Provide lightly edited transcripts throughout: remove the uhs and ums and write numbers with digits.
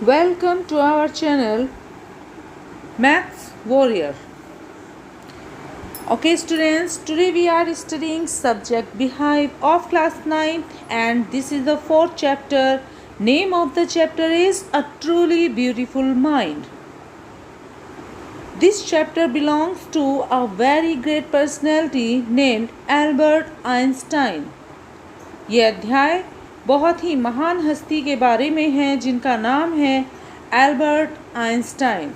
Welcome to our channel Maths Warrior. Okay students, today we are studying subject Beehive of class 9 and this is the fourth chapter. Name of the chapter is A Truly Beautiful Mind. This chapter belongs to a very great personality named Albert Einstein. यह अध्याय बहुत ही महान हस्ती के बारे में है जिनका नाम है Albert Einstein.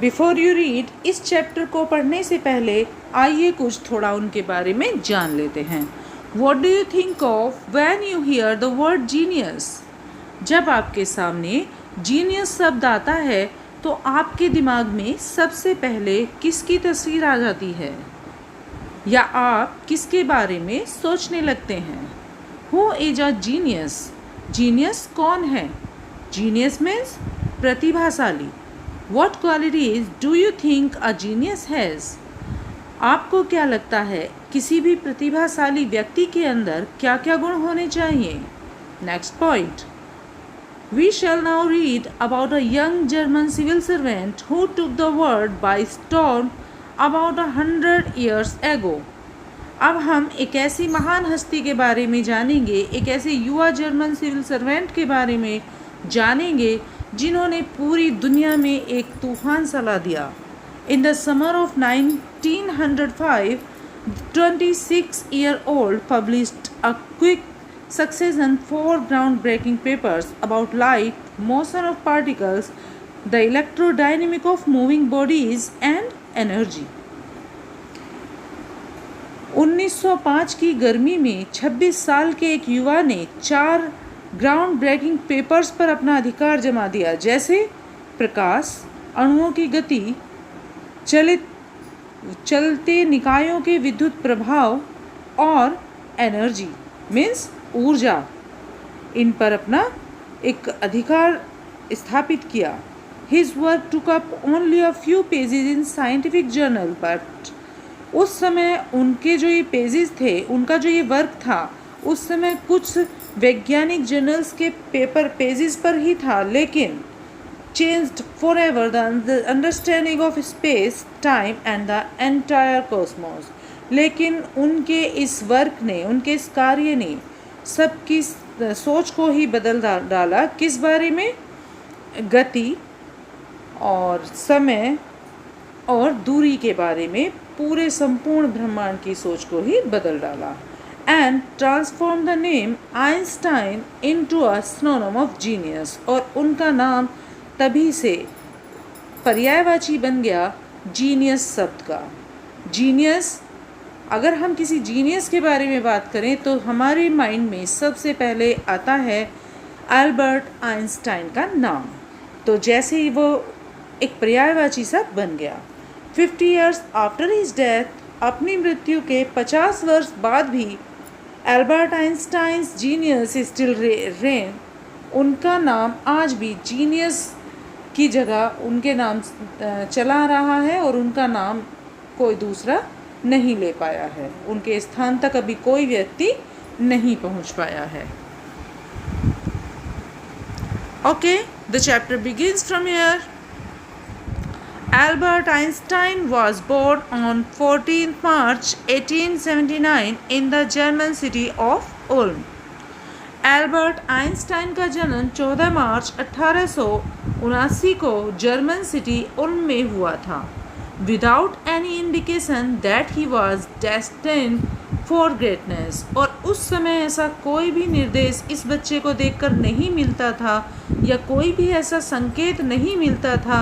Before you read, इस चैप्टर को पढ़ने से पहले आइए कुछ थोड़ा उनके बारे में जान लेते हैं। What do you think of when you here the word genius? जब आपके सामने जीनियस शब्द आता है तो आपके दिमाग में सबसे पहले किसकी तस्वीर आ जाती है या आप किसके बारे में सोचने लगते हैं? Who is a genius? Genius कौन है? जीनियस मीन्स प्रतिभाशाली। What qualities do you think a genius has? आपको क्या लगता है किसी भी प्रतिभाशाली व्यक्ति के अंदर क्या क्या गुण होने चाहिए? Next point, We shall now read about a young German civil servant who took the world by storm about 100 years ago. अब हम एक ऐसी महान हस्ती के बारे में जानेंगे, एक ऐसे युवा जर्मन सिविल सर्वेंट के बारे में जानेंगे जिन्होंने पूरी दुनिया में एक तूफान चला दिया। In the summer of 1905, 26-year-old published a quick succession 4 groundbreaking papers about light, motion of particles, the electrodynamic of moving bodies and energy. 1905 की गर्मी में 26 साल के एक युवा ने 4 ग्राउंड ब्रेकिंग पेपर्स पर अपना अधिकार जमा दिया, जैसे प्रकाश, अणुओं की गति, चलते निकायों के विद्युत प्रभाव और एनर्जी मीन्स ऊर्जा। इन पर अपना एक अधिकार स्थापित किया। His work took up only a few pages in scientific journal, but उस समय उनके जो ये पेजेस थे, उनका जो ये वर्क था, उस समय कुछ वैज्ञानिक जर्नल्स के पेजेस पर ही था, लेकिन changed forever the understanding of space, time and the entire Cosmos. लेकिन उनके इस वर्क ने, उनके इस कार्य ने सबकी सोच को ही बदल डाला। किस बारे में? गति और समय और दूरी के बारे में, पूरे संपूर्ण ब्रह्मांड की सोच को ही बदल डाला। And transform the name Einstein into a synonym of genius. और उनका नाम तभी से पर्यायवाची बन गया जीनियस शब्द का। जीनियस, अगर हम किसी जीनियस के बारे में बात करें तो हमारे माइंड में सबसे पहले आता है एल्बर्ट आइंस्टाइन का नाम। तो जैसे ही वो एक पर्यायवाची शब्द बन गया। 50 years after his death, अपनी मृत्यु के 50 वर्ष बाद भी Albert Einstein's genius still rain. उनका नाम आज भी जीनियस की जगह उनके नाम चला रहा है और उनका नाम कोई दूसरा नहीं ले पाया है। उनके स्थान तक अभी कोई व्यक्ति नहीं पहुंच पाया है। Okay, the chapter begins from here. Albert Einstein was born on 14 March 1879 in the German city of Ulm. Albert Einstein का जन्म 14 मार्च 1879 को जर्मन सिटी उल्म में हुआ था। Without any indication that he was destined for greatness. और उस समय ऐसा कोई भी निर्देश इस बच्चे को देखकर नहीं मिलता था या कोई भी ऐसा संकेत नहीं मिलता था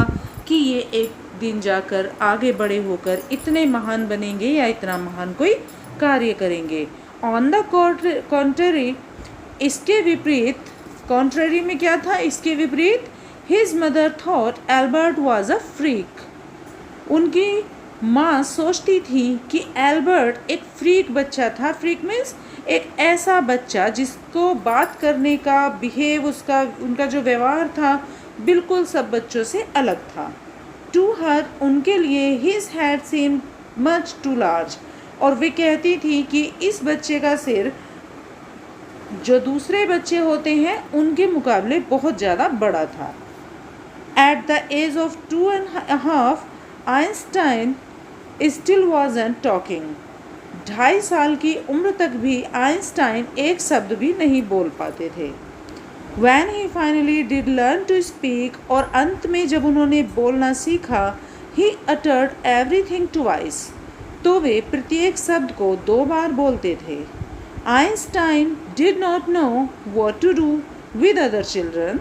कि ये एक दिन जाकर आगे बड़े होकर इतने महान बनेंगे या इतना महान कोई कार्य करेंगे। ऑन द कॉन्ट्ररी, इसके विपरीत, कॉन्ट्ररी में क्या था? इसके विपरीत, his mother thought Albert was a freak. उनकी माँ सोचती थी कि एल्बर्ट एक फ्रीक बच्चा था। फ्रीक मीन्स एक ऐसा बच्चा जिसको बात करने का बिहेव, उनका जो व्यवहार था बिल्कुल सब बच्चों से अलग था। टू हर, उनके लिए his head seem much too large. और वे कहती थी कि इस बच्चे का सिर जो दूसरे बच्चे होते हैं उनके मुकाबले बहुत ज़्यादा बड़ा था। At the age of 2.5 Einstein still wasn't talking. 2.5 साल की उम्र तक भी आइंस्टाइन एक शब्द भी नहीं बोल पाते थे। When he finally did learn to speak, और अंत में जब उन्होंने बोलना सीखा, he uttered everything twice, तो वे प्रत्येक शब्द को 2 बार बोलते थे। Einstein did not know what to do with other children.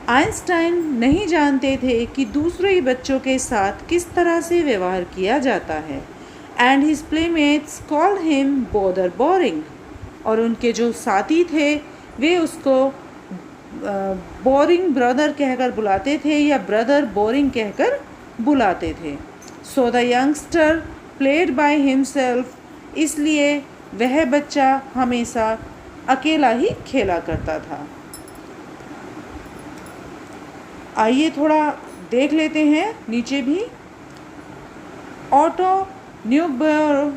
Einstein नहीं जानते थे कि दूसरे बच्चों के साथ किस तरह से व्यवहार किया जाता है। And his playmates called him bother boring, और उनके जो साथी थे वे उसको बोरिंग ब्रदर कहकर बुलाते थे या ब्रदर बोरिंग कहकर बुलाते थे। So the youngster played by himself, इसलिए वह बच्चा हमेशा अकेला ही खेला करता था। आइए थोड़ा देख लेते हैं नीचे भी। Auto Newberg,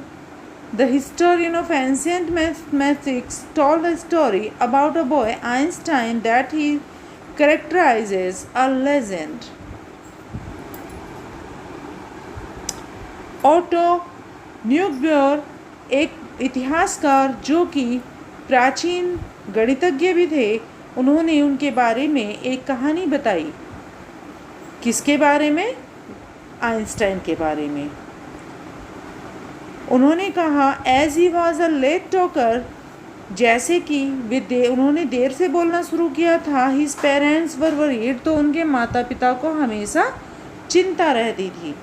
the historian of ancient mathematics, told a story about a boy Einstein that he characterizes a legend. Auto Newberg एक इतिहासकार जो कि प्राचीन गणितज्ञ भी थे, उन्होंने उनके बारे में एक कहानी बताई। किसके बारे में? आइंस्टाइन के बारे में। उन्होंने कहा as he was a late talker, जैसे कि उन्होंने देर से बोलना शुरू किया था। हिज पेरेंट्स वर वरीड, तो उनके माता पिता को हमेशा चिंता रहती थी।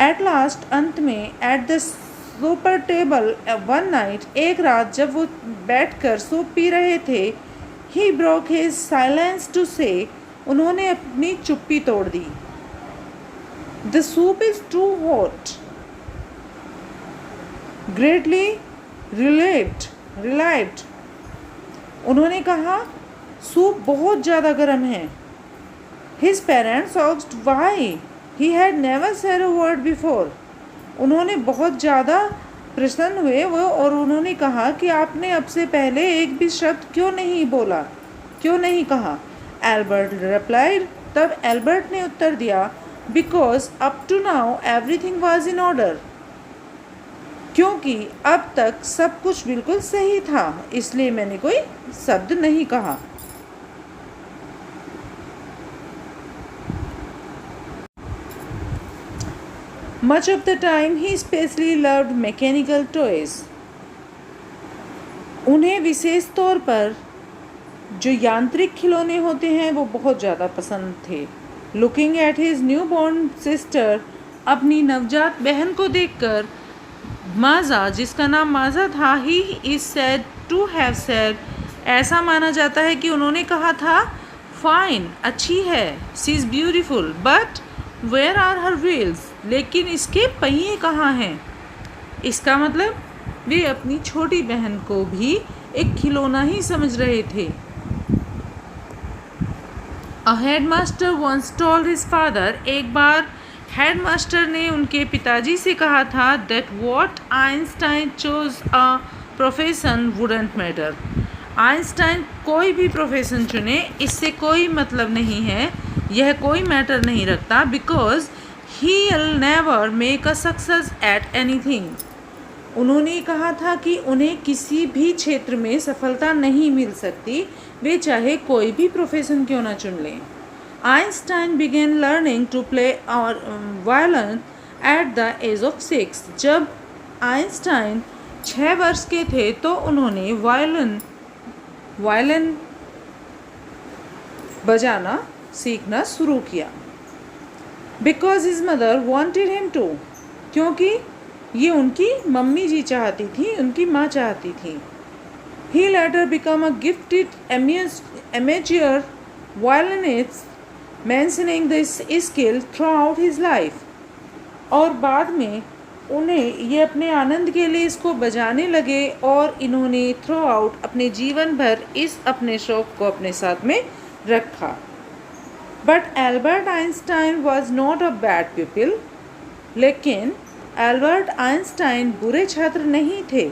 एट लास्ट, अंत में, at the supper table one night, एक रात जब वो बैठकर सूप पी रहे थे, he broke his silence to say, उन्होंने अपनी चुप्पी तोड़ दी। The soup is too hot, greatly relieved, उन्होंने कहा सूप बहुत ज़्यादा गर्म है। His parents asked why, he had never said a word before, उन्होंने बहुत ज़्यादा प्रसन्न हुए वो, और उन्होंने कहा कि आपने अब से पहले एक भी शब्द क्यों नहीं बोला, क्यों नहीं कहा। एल्बर्ट रिप्लाइड, तब एल्बर्ट ने उत्तर दिया, because up to now everything was in order, क्योंकि अब तक सब कुछ बिल्कुल सही था, इसलिए मैंने कोई शब्द नहीं कहा। Much of the time he especially loved mechanical toys. उन्हें विशेष तौर पर जो यांत्रिक खिलौने होते हैं वो बहुत ज़्यादा पसंद थे। Looking at his newborn sister, अपनी नवजात बहन को देखकर, माज़ा, जिसका नाम माज़ा था, he is said to have said, ऐसा माना जाता है कि उन्होंने कहा था, फाइन, अच्छी है, she is beautiful, but where are her wheels, लेकिन इसके पहिए कहाँ हैं। इसका मतलब वे अपनी छोटी बहन को भी एक खिलौना ही समझ रहे थे। A headmaster once told his father, एक बार हेडमास्टर ने उनके पिताजी से कहा था, that what Einstein chose a profession wouldn't matter, Einstein कोई भी प्रोफेशन चुने इससे कोई मतलब नहीं है, यह कोई मैटर नहीं रखता, because he will never make a success at anything, उन्होंने कहा था कि उन्हें किसी भी क्षेत्र में सफलता नहीं मिल सकती, वे चाहे कोई भी प्रोफेशन क्यों ना चुन लें। Einstein began learning to play violin at the age of 6, जब आइंस्टाइन 6 वर्ष के थे तो उन्होंने वायलिन बजाना सीखना शुरू किया। Because his mother wanted him to, क्योंकि ये उनकी मम्मी जी चाहती थी, उनकी माँ चाहती थी। He later became a gifted amateur violinist, mentioning this skill throughout his life, और बाद में उन्हें ये अपने आनंद के लिए इसको बजाने लगे और इन्होंने थ्रू आउट अपने जीवन भर इस अपने शौक को अपने साथ में रखा। But Albert Einstein was not a bad people, लेकिन एल्बर्ट आइंस्टाइन बुरे छात्र नहीं थे।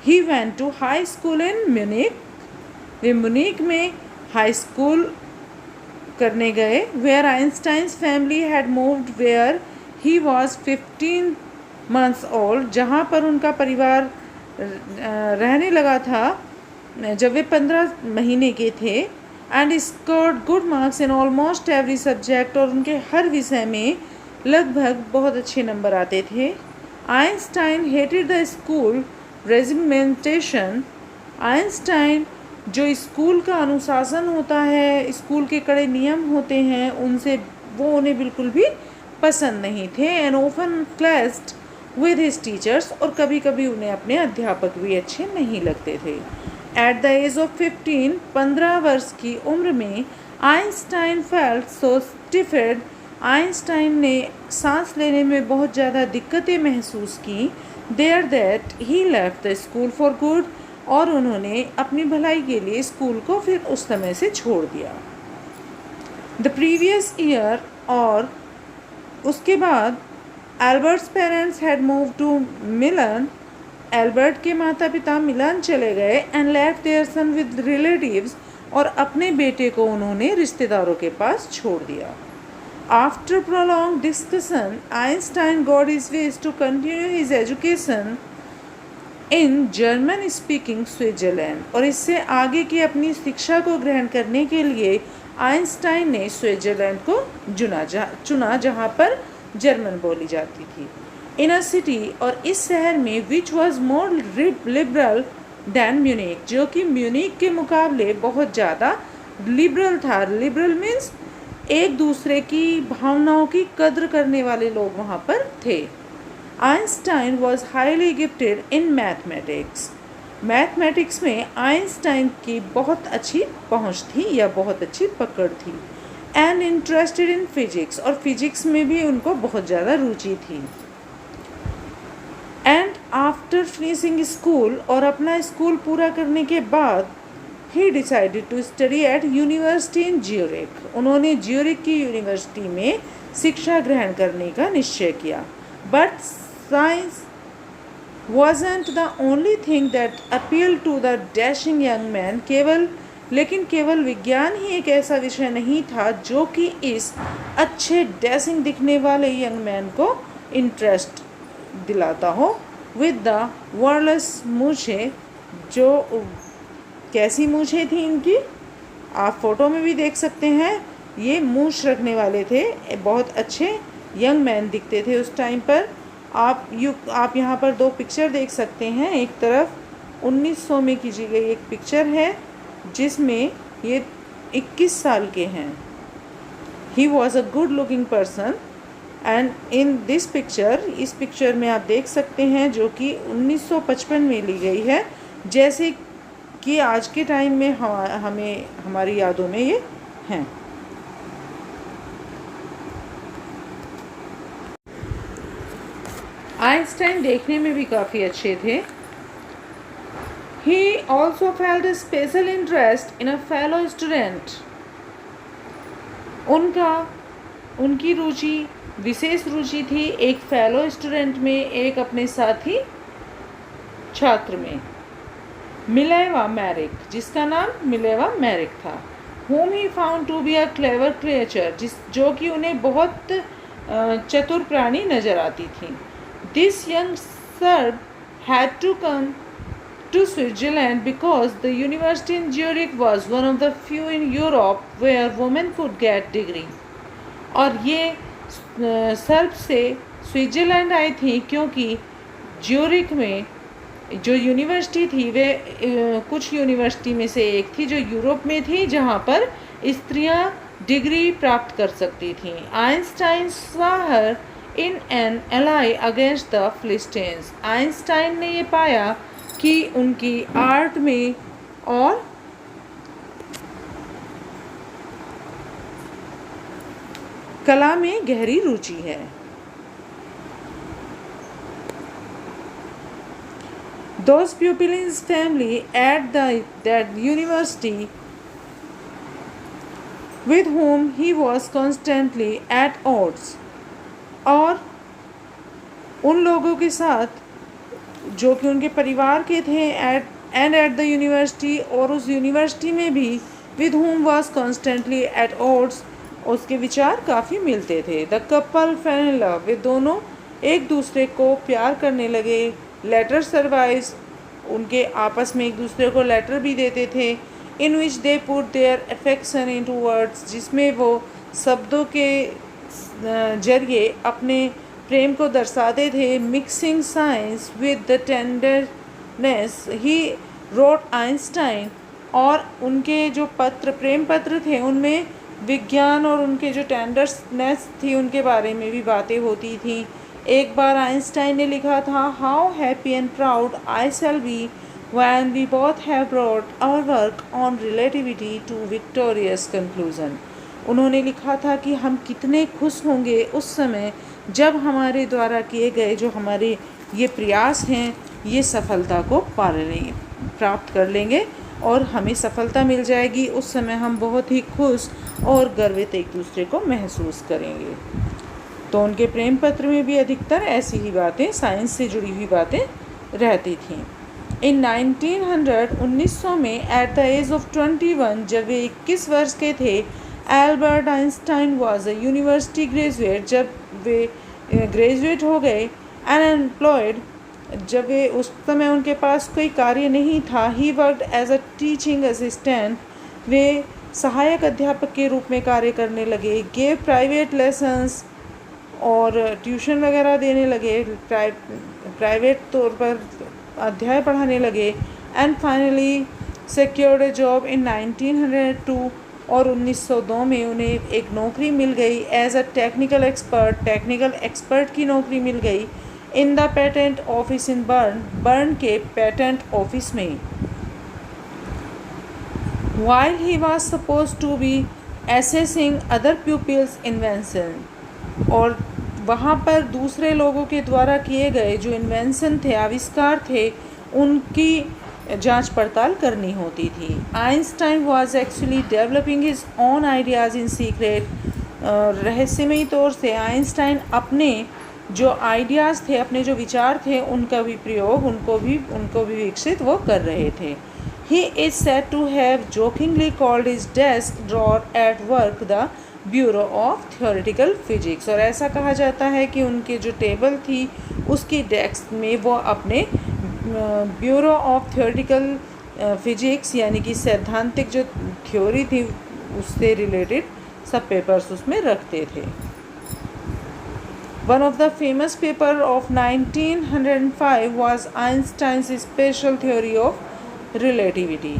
He went to high school in Munich, वे म्यूनिक में हाई स्कूल करने गए। Where Einstein's family had moved where he was 15 months old, जहाँ पर उनका परिवार रहने लगा था जब वे 15 महीने के थे। And scored good marks in almost every subject, और उनके हर विषय में लगभग बहुत अच्छे नंबर आते थे। Einstein hated the school regimentation, Einstein जो स्कूल का अनुशासन होता है, स्कूल के कड़े नियम होते हैं, उनसे वो उन्हें बिल्कुल भी पसंद नहीं थे। And often clashed with his teachers, और कभी कभी उन्हें अपने अध्यापक भी अच्छे नहीं लगते थे। एट द एज ऑफ 15 वर्ष की उम्र में Einstein felt so stifled, Einstein ने सांस लेने में बहुत ज़्यादा दिक्कतें महसूस की। There that he left the school for good, और उन्होंने अपनी भलाई के लिए स्कूल को फिर उस समय से छोड़ दिया। द प्रीवियस ईयर, और उसके बाद Albert's parents had move to Milan, Albert के माता पिता मिलान चले गए। And left their son with relatives, और अपने बेटे को उन्होंने रिश्तेदारों के पास छोड़ दिया। After prolonged discussion Einstein got his wish to continue his education in German speaking Switzerland, और इससे आगे की अपनी शिक्षा को ग्रहण करने के लिए आइंस्टाइन ने स्विट्जरलैंड को चुना जहाँ पर जर्मन बोली जाती थी। इन अ सिटी, और इस शहर में which was more liberal than Munich, जो कि म्यूनिक के मुकाबले बहुत ज़्यादा लिबरल था। लिबरल मीन्स एक दूसरे की भावनाओं की कद्र करने वाले लोग वहाँ पर थे। Einstein was highly gifted in mathematics, mathematics में आइंस्टाइन की बहुत अच्छी पहुँच थी या बहुत अच्छी पकड़ थी। एंड इंटरेस्टेड इन फिजिक्स, और फिजिक्स में भी उनको बहुत ज़्यादा रुचि थी। एंड आफ्टर फिनिशिंग स्कूल, और अपना स्कूल पूरा करने के बाद he decided to study at university in Zurich, उन्होंने ज्यूरिख की यूनिवर्सिटी में शिक्षा ग्रहण करने का निश्चय किया। But science wasn't the only thing that appealed to the dashing young man, लेकिन केवल विज्ञान ही एक ऐसा विषय नहीं था जो कि इस अच्छे डैशिंग दिखने वाले यंग मैन को इंटरेस्ट दिलाता हो। विद द वर्डलेस मूछे, जो कैसी मूछे थी इनकी, आप फोटो में भी देख सकते हैं। ये मूछ रखने वाले थे, बहुत अच्छे यंग मैन दिखते थे उस टाइम पर। आप यहाँ पर दो पिक्चर देख सकते हैं। एक तरफ 1900 में की गई एक पिक्चर है जिसमें ये 21 साल के हैं। ही was a good looking person and in this picture, इस पिक्चर में आप देख सकते हैं जो कि 1955 में ली गई है, जैसे कि आज के टाइम में हमें हमारी यादों में ये हैं। आइंस्टाइन देखने में भी काफ़ी अच्छे थे। He also felt a special interest in a fellow student. उनकी रुचि, विशेष रुचि थी एक फेलो स्टूडेंट में, एक अपने साथी छात्र में, मिलेवा मैरिक, जिसका नाम मिलेवा मैरिक था। whom he found to be a clever creature, जो कि उन्हें बहुत चतुर प्राणी नजर आती थी। This young Serb had to come to Switzerland because the university in Zurich was one of the few in Europe where women could get degree. और ये सर्ब से स्विट्ज़रलैंड आई थी क्योंकि ज्यूरिख में जो यूनिवर्सिटी थी वे कुछ यूनिवर्सिटी में से एक थी जो यूरोप में थी जहाँ पर स्त्रियाँ डिग्री प्राप्त कर सकती थीं। Einstein saw her in an ally against the Philistines. Einstein ने ये पाया कि उनकी आर्ट में और कला में गहरी रुचि है। Those pupils in his family at that university with whom he was constantly at odds, और उन लोगों के साथ जो कि उनके परिवार के थे एट द यूनिवर्सिटी, और उस यूनिवर्सिटी में भी with whom was constantly at odds, उसके विचार काफ़ी मिलते थे। The couple fell in love, वे दोनों एक दूसरे को प्यार करने लगे। लेटर सर्वाइव्स, उनके आपस में एक दूसरे को लेटर भी देते थे। In which they put their affection into words, जिसमें वो शब्दों के जरिए अपने प्रेम को दर्शाते थे। Mixing science with the tenderness he wrote Einstein, और उनके जो पत्र, प्रेम पत्र थे, उनमें विज्ञान और उनके जो टेंडरनेस थी उनके बारे में भी बातें होती थी। एक बार आइंस्टाइन ने लिखा था, how happy and proud I shall be when we both have brought our work on relativity to victorious conclusion। उन्होंने लिखा था कि हम कितने खुश होंगे उस समय जब हमारे द्वारा किए गए जो हमारे ये प्रयास हैं ये सफलता को प्राप्त कर लेंगे और हमें सफलता मिल जाएगी। उस समय हम बहुत ही खुश और गर्वित एक दूसरे को महसूस करेंगे। तो उनके प्रेम पत्र में भी अधिकतर ऐसी ही बातें, साइंस से जुड़ी हुई बातें रहती थीं। इन 1900 में एट द एज ऑफ 21, जब वे 21 वर्ष के थे, Albert Einstein was a university graduate, जब वे ग्रेजुएट हो गए, अनएम्प्लॉयड, जब वे उस समय उनके पास कोई कार्य नहीं था। He worked as a teaching assistant, वे सहायक अध्यापक के रूप में कार्य करने लगे। गेव प्राइवेट लेसन्स, और ट्यूशन वगैरह देने लगे, प्राइवेट तौर पर अध्याय पढ़ाने लगे। And finally secured a job in 1902, और 1902 में उन्हें एक नौकरी मिल गई एज अ टेक्निकल एक्सपर्ट की नौकरी मिल गई in the patent office in Bern के पेटेंट ऑफिस में। While he was suppose to be assessing other people's invention, और वहाँ पर दूसरे लोगों के द्वारा किए गए जो इन्वेंशन थे, आविष्कार थे, उनकी जांच पड़ताल करनी होती थी। Einstein was actually developing his own ideas in secret, रहस्यमयी तौर से आइंस्टाइन अपने जो आइडियाज़ थे, अपने जो विचार थे, उनका भी प्रयोग, उनको भी विकसित वो कर रहे थे। He is said to have jokingly called his desk drawer at work the bureau of theoretical physics, और ऐसा कहा जाता है कि उनके जो टेबल थी उसकी डेस्क में वो अपने ब्यूरो ऑफ थियोरेटिकल फिजिक्स यानी कि सैद्धांतिक जो थ्योरी थी उससे रिलेटेड सब पेपर्स उसमें रखते थे। One of the famous paper of 1905 was Einstein's special theory of relativity,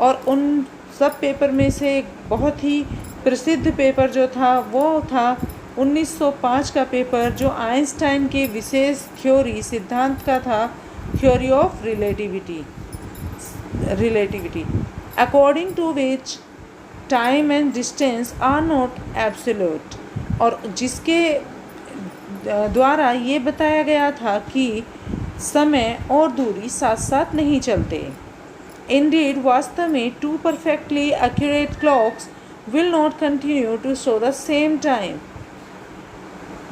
और उन सब पेपर में से एक बहुत ही प्रसिद्ध पेपर जो था वो था 1905 का पेपर, जो आइंस्टाइन के विशेष थ्योरी सिद्धांत का था, theory of relativity according to which time and distance are not absolute, और जिसके द्वारा ये बताया गया था कि समय और दूरी साथ साथ नहीं चलते। इंडीड, वास्तव में two perfectly accurate clocks will not continue to show the same time।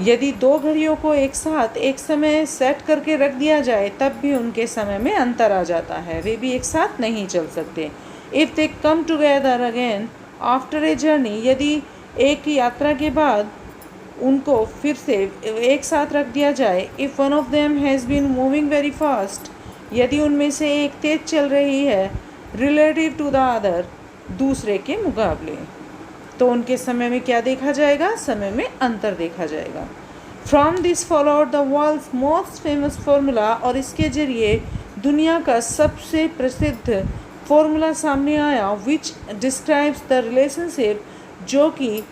यदि दो घड़ियों को एक साथ एक समय सेट करके रख दिया जाए तब भी उनके समय में अंतर आ जाता है, वे भी एक साथ नहीं चल सकते। If they come together again after a journey, यदि एक यात्रा के बाद उनको फिर से एक साथ रख दिया जाए, if one of them has been moving very fast, यदि उनमें से एक तेज चल रही है, relative to the other, दूसरे के मुकाबले, तो उनके समय में क्या देखा जाएगा? समय में अंतर देखा जाएगा। From this followed the world's most famous formula, और इसके जरिए दुनिया का सबसे प्रसिद्ध फार्मूला सामने आया, विच डिस्क्राइब्स द रिलेशनशिप, जो कि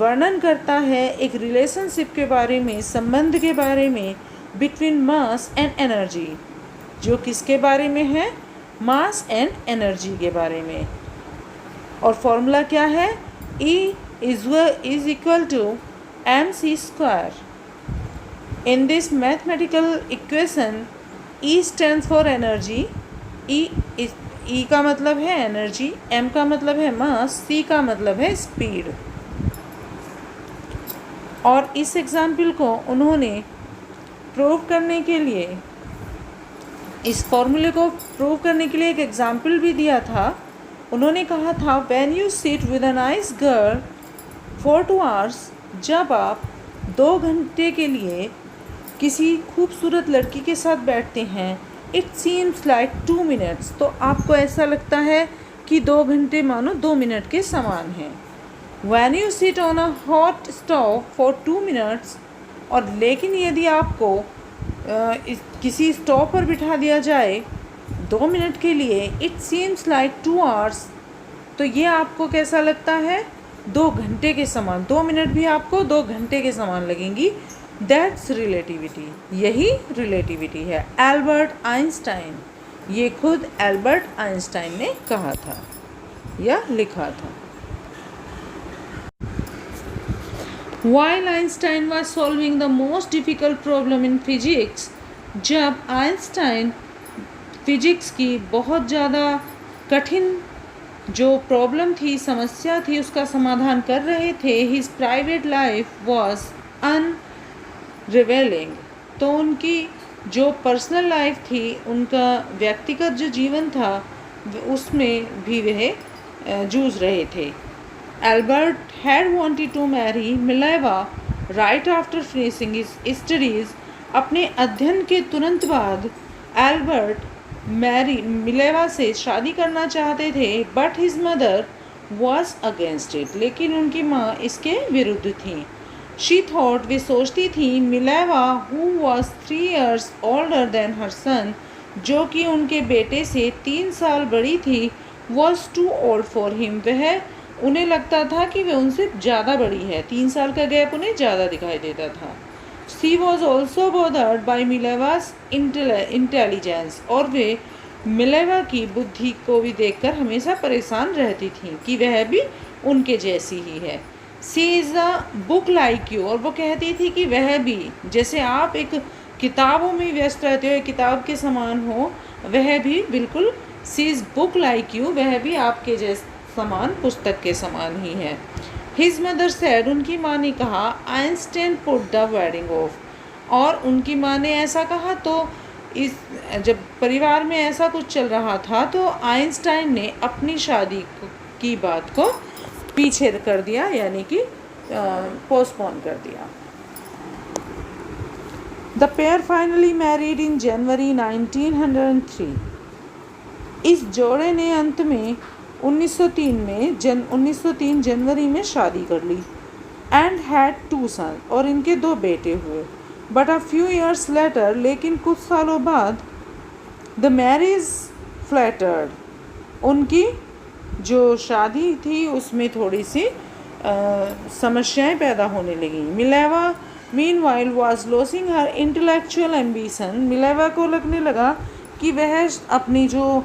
वर्णन करता है एक रिलेशनशिप के बारे में, संबंध के बारे में, बिटवीन मास एंड एनर्जी, जो किसके बारे में है? मास एंड एनर्जी के बारे में। और फॉर्मूला क्या है? E is equal to mc square। In this mathematical equation, E stands for energy, E का मतलब है एनर्जी, M का मतलब है मास, C का मतलब है स्पीड। और इस एग्जाम्पल को उन्होंने प्रूव करने के लिए इस फॉर्मूले को प्रूव करने के लिए एक एग्जाम्पल भी दिया था। उन्होंने कहा था when you sit with a nice girl for 2 hours, जब आप 2 घंटे के लिए किसी खूबसूरत लड़की के साथ बैठते हैं, इट सीम्स लाइक 2 minutes, तो आपको ऐसा लगता है कि 2 घंटे मानो 2 मिनट के समान हैं। When you sit on a hot stove for 2 minutes, और लेकिन यदि आपको किसी स्टोव पर बिठा दिया जाए 2 मिनट के लिए, इट सीम्स लाइक 2 hours, तो ये आपको कैसा लगता है? 2 घंटे के समान। 2 मिनट भी आपको 2 घंटे के समान लगेंगी। दैट्स रिलेटिविटी, यही रिलेटिविटी है। एल्बर्ट आइंस्टाइन, ये खुद एल्बर्ट आइंस्टाइन ने कहा था या लिखा था। While Einstein was solving the most difficult problem in physics, जब आइंस्टाइन फिजिक्स की बहुत ज़्यादा कठिन जो प्रॉब्लम थी, समस्या थी, उसका समाधान कर रहे थे, his private life was unrevealing, तो उनकी जो पर्सनल लाइफ थी, उनका व्यक्तिगत जो जीवन था, उसमें भी वह जूझ रहे थे। Albert had wanted to marry Mileva right after finishing his studies. अपने अध्ययन के तुरंत बाद एल्बर्ट मिलेवा से शादी करना चाहते थे, but his mother was against it, लेकिन उनकी माँ इसके विरुद्ध थी। शी थॉट, वे सोचती थी, Mileva who was 3 years older than her son, जो कि उनके बेटे से 3 साल बड़ी थी, was too old for him, वह उन्हें लगता था कि वे उनसे ज़्यादा बड़ी है। 3 साल का गैप उन्हें ज़्यादा दिखाई देता था। She was also bothered by Mileva's intelligence, और वे मिलेवा की बुद्धि को भी देखकर हमेशा परेशान रहती थी कि वह भी उनके जैसी ही है। She is a book like you, और वो कहती थी कि वह भी, जैसे आप एक किताबों में व्यस्त रहते हो, एक किताब के समान हो, वह भी बिल्कुल she is book like you, वह भी आपके जैसे समान, पुस्तक के समान ही है। हिज मदर सेड, उनकी माँ ने कहा, Einstein put the wedding of, और उनकी माँ ने ऐसा कहा तो इस जब परिवार में ऐसा कुछ चल रहा था तो आइंस्टाइन ने अपनी शादी की बात को पीछे कर दिया, यानी कि पोस्टपोन कर दिया। The pair finally married in January 1903, इस जोड़े ने अंत में 1903 जनवरी में शादी कर ली। एंड हैड 2 sons, और इनके 2 बेटे हुए। But a few years later, लेकिन कुछ सालों बाद, द मैरिज फ्लैटर्ड, उनकी जो शादी थी उसमें थोड़ी सी समस्याएं पैदा होने लगी। Mileva meanwhile was losing her intellectual ambition, Mileva को लगने लगा कि वह अपनी जो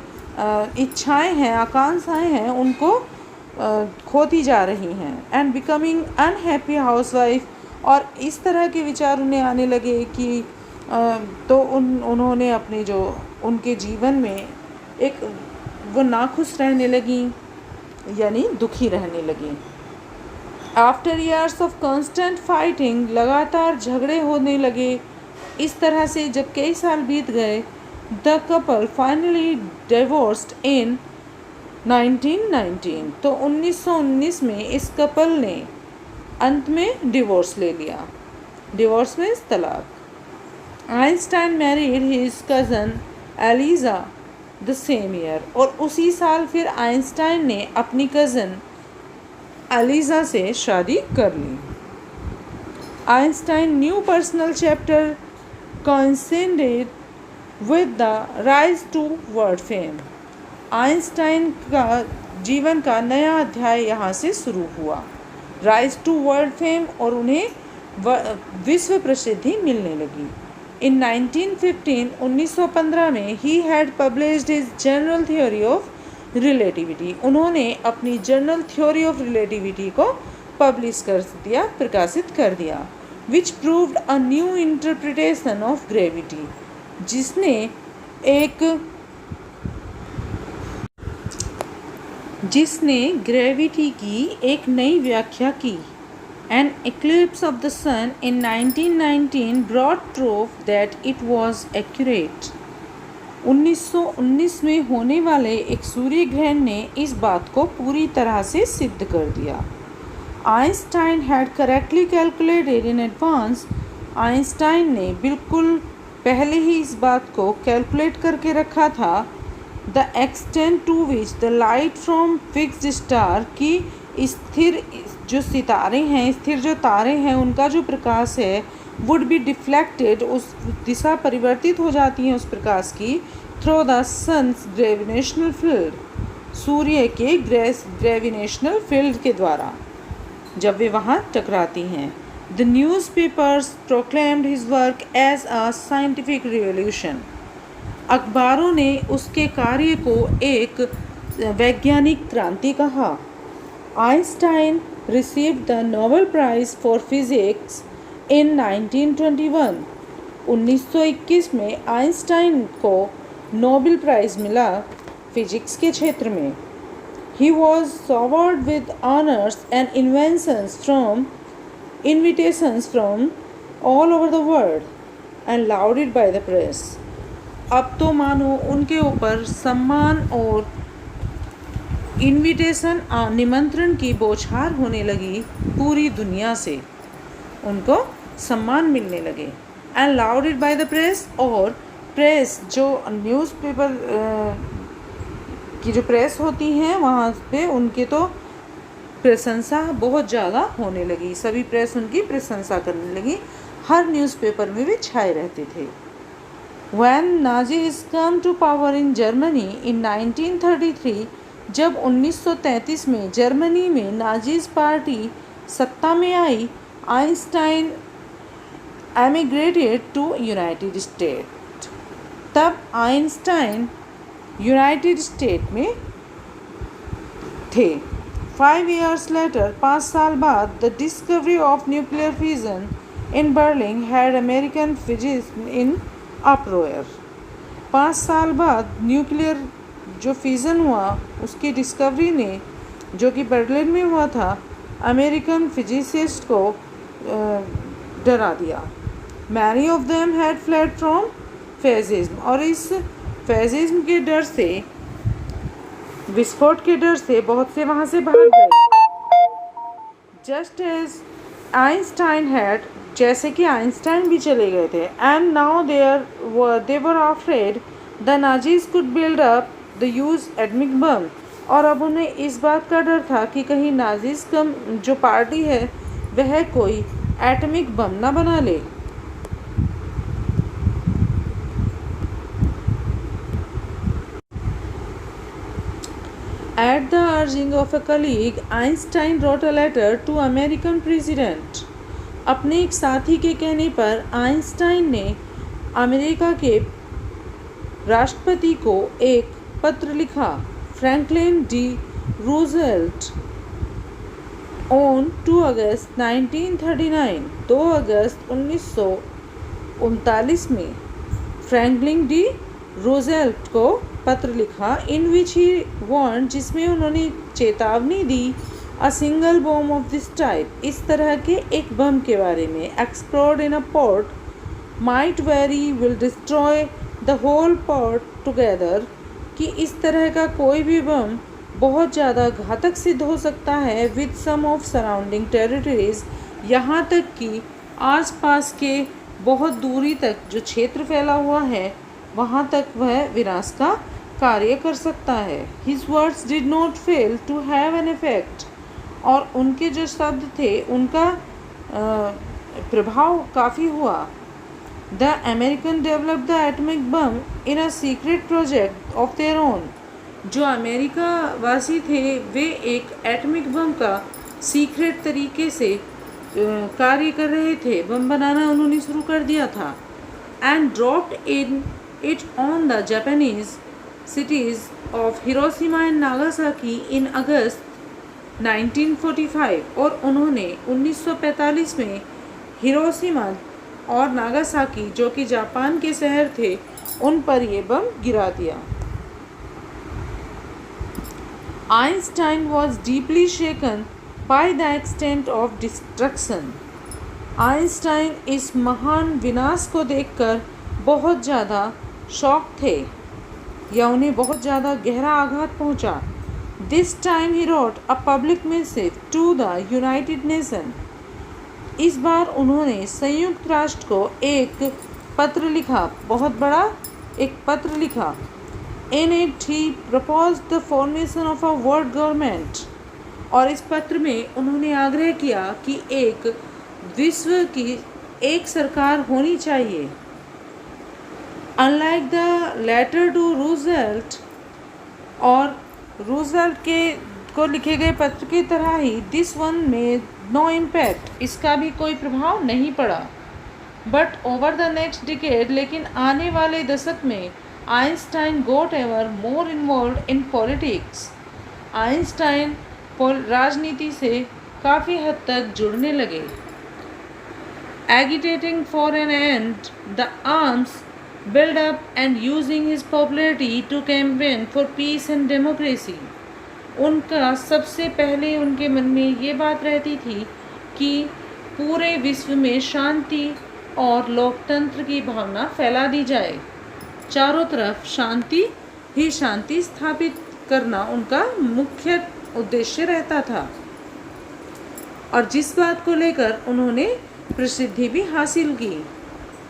इच्छाएं हैं, आकांक्षाएं हैं, उनको खोती जा रही हैं। एंड बिकमिंग अनहैप्पी हाउसवाइफ, और इस तरह के विचार उन्हें आने लगे कि तो उन्होंने अपने जो उनके जीवन में एक वो नाखुश रहने लगी, यानी दुखी रहने लगी। After years of constant fighting, लगातार झगड़े होने लगे। इस तरह से जब कई साल बीत गए, द कपल फाइनली डिवोर्स्ड इन 1919, तो 1919 में इस कपल ने अंत में डिवोर्स ले लिया। डिवोर्स मीन्स तलाक। Einstein married his cousin Eliza the same year, और उसी साल फिर आइंस्टाइन ने अपनी कज़न एलिजा से शादी कर ली। Einstein new personal chapter coincided with the rise to world fame, Einstein का जीवन का नया अध्याय यहाँ से शुरू हुआ। राइज टू वर्ल्ड फेम, और उन्हें विश्व प्रसिद्धि मिलने लगी। इन 1915 में he had published his general theory of relativity, उन्होंने अपनी जनरल थ्योरी ऑफ रिलेटिविटी को पब्लिश कर दिया, प्रकाशित कर दिया। Which proved a new interpretation of gravity, जिसने ग्रेविटी की एक नई व्याख्या की। An eclipse of the sun in 1919 brought proof that it was accurate, 1919 में होने वाले एक सूर्य ग्रहण ने इस बात को पूरी तरह से सिद्ध कर दिया। Einstein had correctly calculated in advance. Einstein ने बिल्कुल पहले ही इस बात को कैलकुलेट करके रखा था। The extent to which the light from fixed star की स्थिर जो सितारे हैं, स्थिर जो तारे हैं, उनका जो प्रकाश है वुड बी डिफ्लेक्टेड, उस दिशा परिवर्तित हो जाती है उस प्रकाश की, through the sun's gravitational field, सूर्य के ग्रेविटेशनल फील्ड के द्वारा, जब वे वहाँ टकराती हैं। The newspapers proclaimed his work as a scientific revolution. अखबारों ने उसके कार्य को एक वैज्ञानिक क्रांति कहा। Einstein received the Nobel Prize for physics in 1921। 1921 में आइंस्टाइन को नोबेल प्राइज़ मिला फिजिक्स के क्षेत्र में। He was showered with honors and invitations from all over the world and lauded by the press. अब तो मानो उनके ऊपर सम्मान और इनविटेशन निमंत्रण की बौछार होने लगी पूरी दुनिया से, उनको सम्मान मिलने लगे। एंड लाउडेड बाय द प्रेस, और प्रेस जो न्यूज़पेपर की जो प्रेस होती हैं वहाँ पे उनके तो प्रशंसा बहुत ज़्यादा होने लगी, सभी प्रेस उनकी प्रशंसा करने लगी, हर न्यूज़पेपर में भी छाए रहते थे। When Nazis come to power in Germany in 1933, जब 1933 में जर्मनी में नाजीज पार्टी सत्ता में आई, Einstein emigrated to United State. तब आइंस्टाइन यूनाइटेड स्टेट में थे। 5 years later, 5 साल बाद, the discovery of nuclear fission in Berlin had American physics in uproar. 5 साल बाद न्यूक्लियर जो फिजन हुआ उसकी डिस्कवरी ने, जो कि बर्लिन में हुआ था, अमेरिकन फिजिसिस्ट को डरा दिया। Many of them had fled from fascism, और इस फेजिज्म के डर से, विस्फोट के डर से बहुत से वहाँ से भाग गए। जस्ट एज आइंस्टाइन हैड, जैसे कि आइंस्टाइन भी चले गए थे। And now they were afraid the Nazis could build up the use atomic bomb, और अब उन्हें इस बात का डर था कि कहीं नाजीज का जो पार्टी है वह कोई एटमिक बम ना बना ले। At the urging of a colleague, Einstein wrote a letter to American president. अपने एक साथी के कहने पर आइंस्टाइन ने अमेरिका के राष्ट्रपति को एक पत्र लिखा। फ्रैंकलिन डी रूजवेल्ट on 2 अगस्त 1939, 2 अगस्त 1939 में फ्रैंकलिन डी रूजवेल्ट को पत्र लिखा, इन विच ही वार्न्ड, जिसमें उन्होंने चेतावनी दी, a single bomb of this type, इस तरह के एक बम के बारे में, explode in a port might very well destroy the whole port together, कि इस तरह का कोई भी बम बहुत ज़्यादा घातक सिद्ध हो सकता है, with some of surrounding territories, यहाँ तक कि आसपास के बहुत दूरी तक जो क्षेत्र फैला हुआ है वहाँ तक वह विनाश का कार्य कर सकता है। His words did not fail to have an effect, और उनके जो शब्द थे उनका प्रभाव काफ़ी हुआ। The American develop the atomic bomb in a secret project of their own, जो अमेरिका वासी थे वे एक एटमिक बम का सीक्रेट तरीके से कार्य कर रहे थे, बम बनाना उन्होंने शुरू कर दिया था। And dropped in it on the Japanese cities of Hiroshima and Nagasaki in August 1945, और उन्होंने 1945 में हिरोशिमा और नागासाकी, जो कि जापान के शहर थे, उन पर ये बम गिरा दिया। Einstein was deeply shaken by the extent of destruction. Einstein इस महान विनाश को देखकर बहुत ज़्यादा शॉक थे। या उन्हें बहुत ज़्यादा गहरा आघात पहुंचा। This time he wrote a public message to the United Nation. इस बार उन्होंने संयुक्त राष्ट्र को एक पत्र लिखा, बहुत बड़ा एक पत्र लिखा। In it he propose the formation of a world government. और इस पत्र में उन्होंने आग्रह किया कि एक विश्व की एक सरकार होनी चाहिए। Unlike the letter to Roosevelt, और रूजवेल्ट के को लिखे गए पत्र की तरह ही this one made no impact, इसका भी कोई प्रभाव नहीं पड़ा। But over the next decade, लेकिन आने वाले दशक में Einstein got ever more involved in politics. Einstein राजनीति से काफ़ी हद तक जुड़ने लगे। Agitating for an end the arms build up and using his popularity to campaign for peace and democracy। उनका सबसे पहले उनके मन में ये बात रहती थी कि पूरे विश्व में शांति और लोकतंत्र की भावना फैला दी जाए। चारों तरफ शांति ही शांति स्थापित करना उनका मुख्य उद्देश्य रहता था, और जिस बात को लेकर उन्होंने प्रसिद्धि भी हासिल की।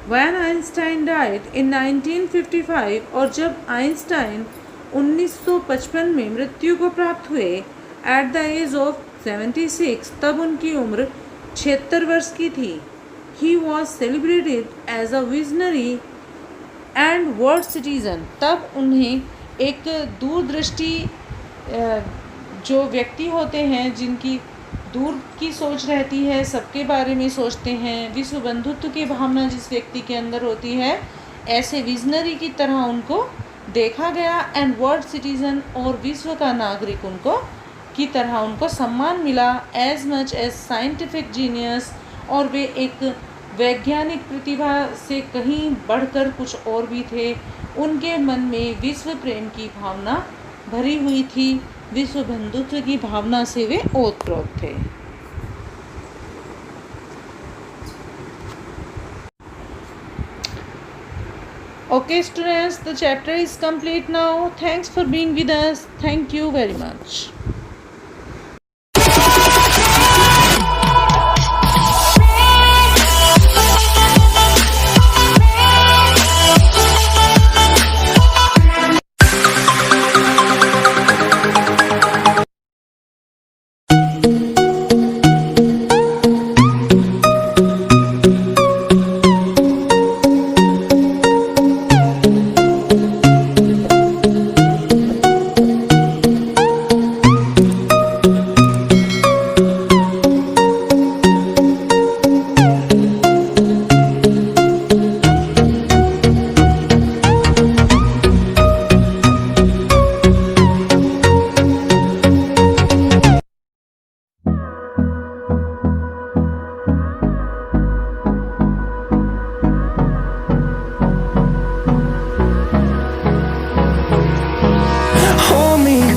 When Einstein died in 1955, और जब आइंस्टाइन 1955 में मृत्यु को प्राप्त हुए एट द एज ऑफ 76, तब उनकी उम्र 76 वर्ष की थी। He was celebrated as a visionary and world citizen। तब उन्हें एक दूरदृष्टि, जो व्यक्ति होते हैं जिनकी दूर की सोच रहती है, सबके बारे में सोचते हैं, विश्व बंधुत्व की भावना जिस व्यक्ति के अंदर होती है, ऐसे विजनरी की तरह उनको देखा गया। एंड वर्ल्ड सिटीज़न, और विश्व का नागरिक उनको की तरह उनको सम्मान मिला। As much as scientific genius, और वे एक वैज्ञानिक प्रतिभा से कहीं बढ़कर कुछ और भी थे। उनके मन में विश्व प्रेम की भावना भरी हुई थी, विश्व बंधुत्व की भावना से वे ओतप्रोत थे। Okay students, the chapter is complete now. Thanks for being with us. Thank you very much.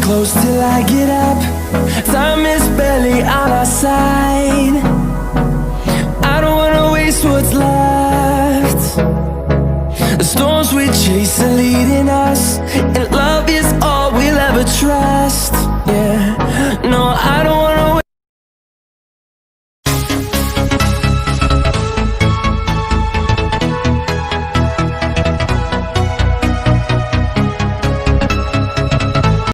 Close till I get up. Time is barely on our side. I don't wanna waste what's left. The storms we chase are leading us, and love is all